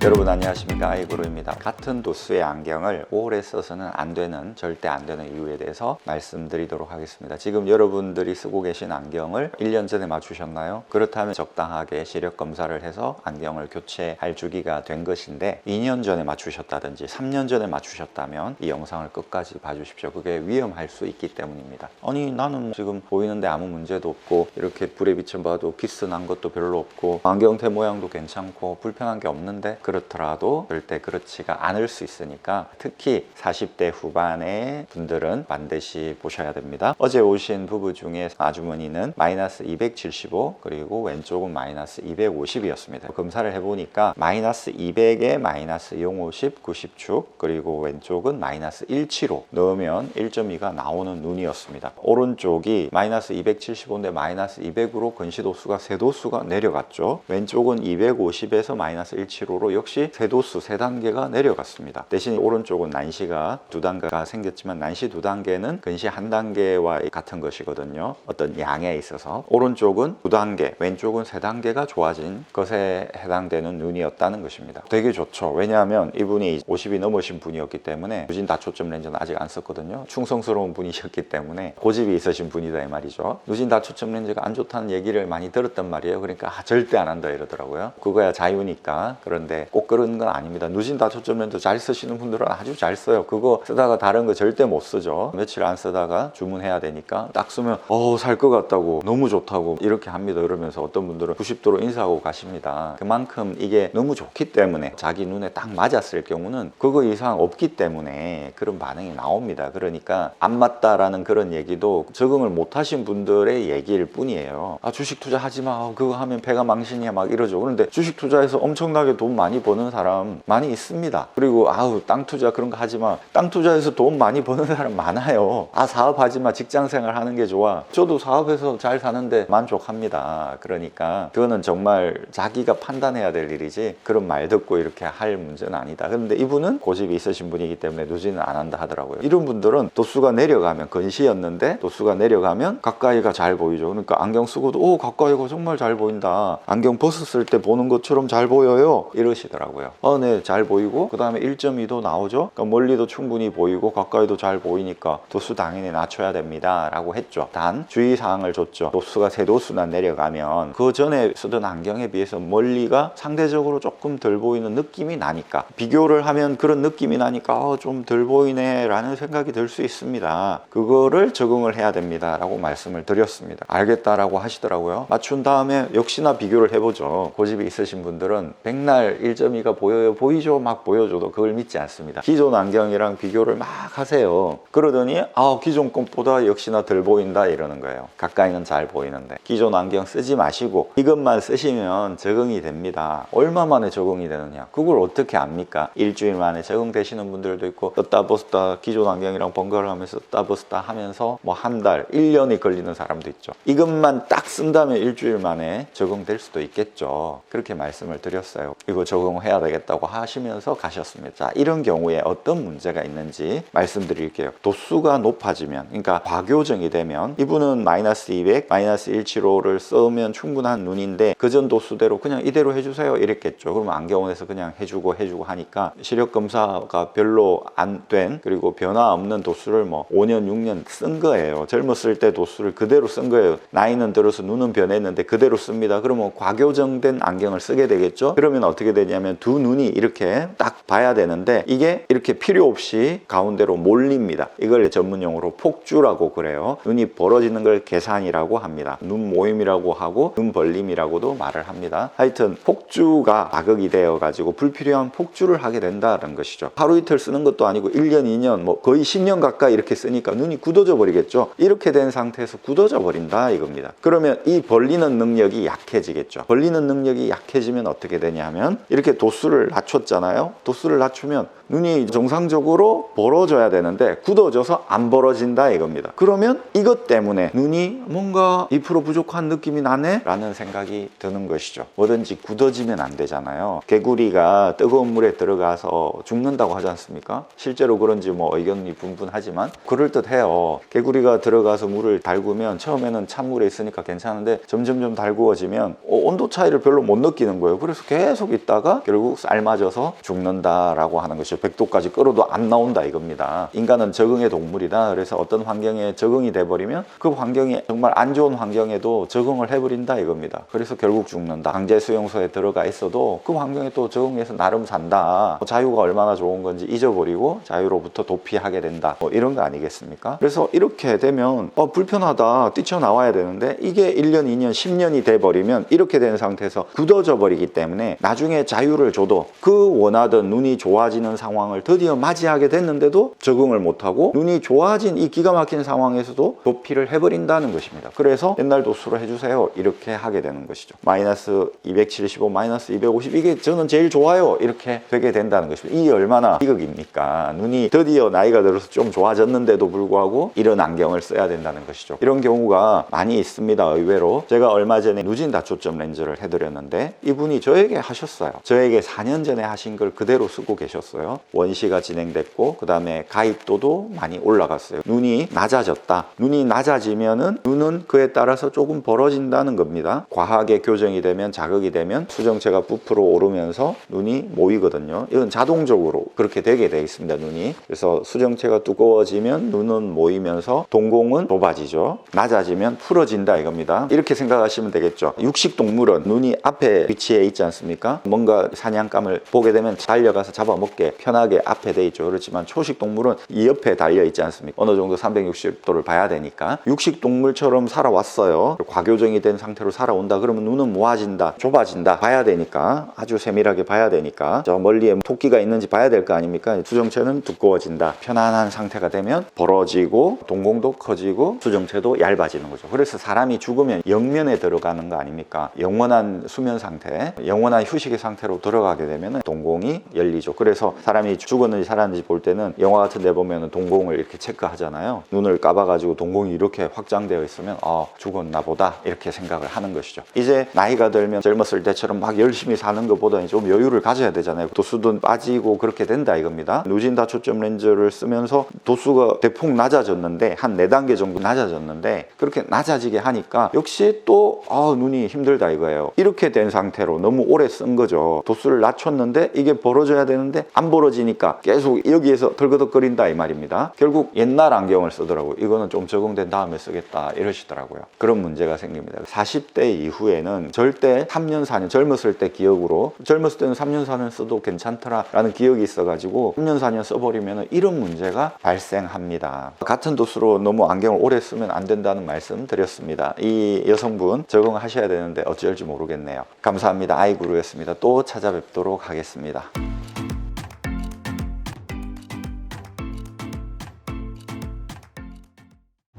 여러분 안녕하십니까, 아이구루입니다. 같은 도수의 안경을 오래 써서는 안 되는, 절대 안 되는 이유에 대해서 말씀드리도록 하겠습니다. 지금 여러분들이 쓰고 계신 안경을 1년 전에 맞추셨나요? 그렇다면 적당하게 시력 검사를 해서 안경을 교체할 주기가 된 것인데, 2년 전에 맞추셨다든지 3년 전에 맞추셨다면 이 영상을 끝까지 봐주십시오. 그게 위험할 수 있기 때문입니다. 아니, 나는 지금 보이는데 아무 문제도 없고, 이렇게 불에 비춰봐도 기스 난 것도 별로 없고, 안경테 모양도 괜찮고 불편한 게 없는데, 그렇더라도 절대 그렇지가 않을 수 있으니까 특히 40대 후반의 분들은 반드시 보셔야 됩니다. 어제 오신 부부 중에 아주머니는 마이너스 275, 그리고 왼쪽은 마이너스 250이었습니다. 검사를 해보니까 마이너스 200에 마이너스 050, 90축, 그리고 왼쪽은 마이너스 175 넣으면 1.2가 나오는 눈이었습니다. 오른쪽이 마이너스 275인데 마이너스 200으로 건시도수가 세도수가 내려갔죠. 왼쪽은 250에서 마이너스 175로 역시 세도수 3단계가 내려갔습니다. 대신 오른쪽은 난시가 2단계가 생겼지만, 난시 2단계는 근시 1단계와 같은 것이거든요. 어떤 양에 있어서 오른쪽은 2단계, 왼쪽은 3단계가 좋아진 것에 해당되는 눈이었다는 것입니다. 되게 좋죠. 왜냐하면 이분이 50이 넘으신 분이었기 때문에 누진 다초점 렌즈는 아직 안 썼거든요. 충성스러운 분이셨기 때문에 고집이 있으신 분이다 이 말이죠. 누진 다초점 렌즈가 안 좋다는 얘기를 많이 들었단 말이에요. 그러니까 절대 안 한다 이러더라고요. 그거야 자유니까. 그런데 꼭 그런 건 아닙니다. 누진 다초점 렌즈 잘 쓰시는 분들은 아주 잘 써요. 그거 쓰다가 다른 거 절대 못 쓰죠. 며칠 안 쓰다가 주문해야 되니까 딱 쓰면 살 것 같다고, 너무 좋다고 이렇게 합니다. 그러면서 어떤 분들은 90도로 인사하고 가십니다. 그만큼 이게 너무 좋기 때문에, 자기 눈에 딱 맞았을 경우는 그거 이상 없기 때문에 그런 반응이 나옵니다. 그러니까 안 맞다라는 그런 얘기도 적응을 못 하신 분들의 얘기일 뿐이에요. 주식 투자하지 마, 그거 하면 배가 망신이야 막 이러죠. 그런데 주식 투자해서 엄청나게 돈 많이 버는 사람 많이 있습니다. 그리고 땅 투자 그런 거 하지 마, 땅 투자해서 돈 많이 버는 사람 많아요. 사업하지 마, 직장생활 하는 게 좋아. 저도 사업해서 잘 사는데 만족합니다. 그러니까 그거는 정말 자기가 판단해야 될 일이지, 그런 말 듣고 이렇게 할 문제는 아니다. 그런데 이분은 고집이 있으신 분이기 때문에 누지는 안 한다 하더라고요. 이런 분들은 도수가 내려가면, 건시였는데 도수가 내려가면 가까이가 잘 보이죠. 그러니까 안경 쓰고도 가까이가 정말 잘 보인다, 안경 벗었을 때 보는 것처럼 잘 보여요, 이러시더라고요. 네, 잘 보이고, 그 다음에 1.2도 나오죠. 그러니까 멀리도 충분히 보이고 가까이도 잘 보이니까 도수 당연히 낮춰야 됩니다 라고 했죠. 단 주의사항을 줬죠. 도수가 세도수나 내려가면 그 전에 쓰던 안경에 비해서 멀리가 상대적으로 조금 덜 보이는 느낌이 나니까, 비교를 하면 그런 느낌이 나니까 좀 덜 보이네 라는 생각이 들 수 있습니다. 그거를 적응을 해야 됩니다 라고 말씀을 드렸습니다. 알겠다라고 하시더라고요. 맞춘 다음에 역시나 비교를 해보죠. 고집이 있으신 분들은 백날 1.2가 보여요, 보이죠, 막 보여줘도 그걸 믿지 않습니다. 기존 안경이랑 비교를 막 하세요. 그러더니 기존 것보다 역시나 덜 보인다 이러는 거예요. 가까이는 잘 보이는데. 기존 안경 쓰지 마시고 이것만 쓰시면 적응이 됩니다. 얼마 만에 적응이 되느냐, 그걸 어떻게 압니까? 일주일 만에 적응되시는 분들도 있고, 떴다 벗었다 기존 안경이랑 번갈아 가면서 떴다 벗었다 하면서 한 달, 1년이 걸리는 사람도 있죠. 이것만 딱 쓴다면 일주일 만에 적응될 수도 있겠죠. 그렇게 말씀을 드렸어요. 이거 적응해야 되겠다고 하시면서 가셨습니다. 자, 이런 경우에 어떤 문제가 있는지 말씀드릴게요. 도수가 높아지면, 그러니까 과교정이 되면, 이분은 마이너스 200, 마이너스 175를 쓰면 충분한 눈인데 그전 도수대로 그냥 이대로 해주세요 이랬겠죠. 그러면 안경원에서 그냥 해주고 하니까 시력 검사가 별로 안 된, 그리고 변화 없는 도수를 5년, 6년 쓴 거예요. 젊었을 때 도수를 그대로 쓴 거예요. 나이는 들어서 눈은 변했는데 그대로 씁니다. 그러면 과교정된 안경을 쓰게 되겠죠. 그러면 어떻게 되냐면 두 눈이 이렇게 딱 봐야 되는데 이게 이렇게 필요 없이 가운데로 몰립니다. 이걸 전문용어로 폭주라고 그래요. 눈이 벌어지는 걸 계산이라고 합니다. 눈 모임이라고 하고 눈 벌림이라고도 말을 합니다. 하여튼 폭주가 자극이 되어 가지고 불필요한 폭주를 하게 된다는 것이죠. 하루 이틀 쓰는 것도 아니고 1년, 2년, 거의 10년 가까이 이렇게 쓰니까 눈이 굳어져 버리겠죠. 이렇게 된 상태에서 굳어져 버린다 이겁니다. 그러면 이 벌리는 능력이 약해지겠죠. 벌리는 능력이 약해지면 어떻게 되냐면, 이렇게 도수를 낮췄잖아요. 도수를 낮추면 눈이 정상적으로 벌어져야 되는데 굳어져서 안 벌어진다 이겁니다. 그러면 이것 때문에 눈이 뭔가 2% 부족한 느낌이 나네 라는 생각이 드는 것이죠. 뭐든지 굳어지면 안 되잖아요. 개구리가 뜨거운 물에 들어가서 죽는다고 하지 않습니까? 실제로 그런지 의견이 분분하지만 그럴듯해요. 개구리가 들어가서 물을 달구면 처음에는 찬물에 있으니까 괜찮은데 점점점 달구어지면 온도 차이를 별로 못 느끼는 거예요. 그래서 계속 있다가 그러다가 결국 삶아져서 죽는다라고 하는 것이죠. 100도까지 끓어도 안 나온다 이겁니다. 인간은 적응의 동물이다. 그래서 어떤 환경에 적응이 돼버리면 그 환경이 정말 안 좋은 환경에도 적응을 해버린다 이겁니다. 그래서 결국 죽는다. 강제 수용소에 들어가 있어도 그 환경에 또 적응해서 나름 산다. 자유가 얼마나 좋은 건지 잊어버리고 자유로부터 도피하게 된다. 이런 거 아니겠습니까? 그래서 이렇게 되면 불편하다. 뛰쳐나와야 되는데 이게 1년, 2년, 10년이 돼버리면 이렇게 된 상태에서 굳어져 버리기 때문에 나중에 자유를 줘도 그 원하던 눈이 좋아지는 상황을 드디어 맞이하게 됐는데도 적응을 못하고 눈이 좋아진 이 기가 막힌 상황에서도 도피를 해버린다는 것입니다. 그래서 옛날 도수로 해주세요 이렇게 하게 되는 것이죠. 마이너스 275, 마이너스 250 이게 저는 제일 좋아요 이렇게 되게 된다는 것입니다. 이게 얼마나 비극입니까? 눈이 드디어 나이가 들어서 좀 좋아졌는데도 불구하고 이런 안경을 써야 된다는 것이죠. 이런 경우가 많이 있습니다. 의외로 제가 얼마 전에 누진 다초점 렌즈를 해드렸는데 이분이 저에게 하셨어요. 저에게 4년 전에 하신 걸 그대로 쓰고 계셨어요. 원시가 진행됐고 그 다음에 가입도도 많이 올라갔어요. 눈이 낮아졌다. 눈이 낮아지면은 눈은 그에 따라서 조금 벌어진다는 겁니다. 과하게 교정이 되면 자극이 되면 수정체가 부풀어 오르면서 눈이 모이거든요. 이건 자동적으로 그렇게 되게 되어 있습니다. 눈이. 그래서 수정체가 두꺼워지면 눈은 모이면서 동공은 좁아지죠. 낮아지면 풀어진다 이겁니다. 이렇게 생각하시면 되겠죠. 육식동물은 눈이 앞에 위치해 있지 않습니까? 뭔가 사냥감을 보게 되면 달려가서 잡아먹게 편하게 앞에 돼 있죠. 그렇지만 초식동물은 이 옆에 달려 있지 않습니까? 어느 정도 360도를 봐야 되니까 육식동물처럼 살아왔어요. 과교정이 된 상태로 살아온다 그러면 눈은 모아진다, 좁아진다 봐야 되니까 아주 세밀하게 봐야 되니까 저 멀리에 토끼가 있는지 봐야 될 거 아닙니까? 수정체는 두꺼워진다. 편안한 상태가 되면 벌어지고 동공도 커지고 수정체도 얇아지는 거죠. 그래서 사람이 죽으면 영면에 들어가는 거 아닙니까? 영원한 수면 상태, 영원한 휴식의 상태로 들어가게 되면 동공이 열리죠. 그래서 사람이 죽었는지 살았는지 볼 때는 영화 같은 데 보면 동공을 이렇게 체크하잖아요. 눈을 감아가지고 동공이 이렇게 확장되어 있으면 죽었나 보다 이렇게 생각을 하는 것이죠. 이제 나이가 들면 젊었을 때처럼 막 열심히 사는 것보다 좀 여유를 가져야 되잖아요. 도수도 빠지고 그렇게 된다 이겁니다. 누진 다초점 렌즈를 쓰면서 도수가 대폭 낮아졌는데 한 4단계 정도 낮아졌는데 그렇게 낮아지게 하니까 역시 또 눈이 힘들다 이거예요. 이렇게 된 상태로 너무 오래 쓴 거죠. 도수를 낮췄는데 이게 벌어져야 되는데 안 벌어지니까 계속 여기에서 덜거덕거린다 이 말입니다. 결국 옛날 안경을 쓰더라고요. 이거는 좀 적응된 다음에 쓰겠다 이러시더라고요. 그런 문제가 생깁니다. 40대 이후에는 절대 3년 4년 젊었을 때 기억으로 젊었을 때는 3년 4년 써도 괜찮더라 라는 기억이 있어가지고 3년 4년 써버리면 이런 문제가 발생합니다. 같은 도수로 너무 안경을 오래 쓰면 안 된다는 말씀 드렸습니다. 이 여성분 적응하셔야 되는데 어쩔지 모르겠네요. 감사합니다. 아이구루였습니다. 또 찾아뵙도록 하겠습니다.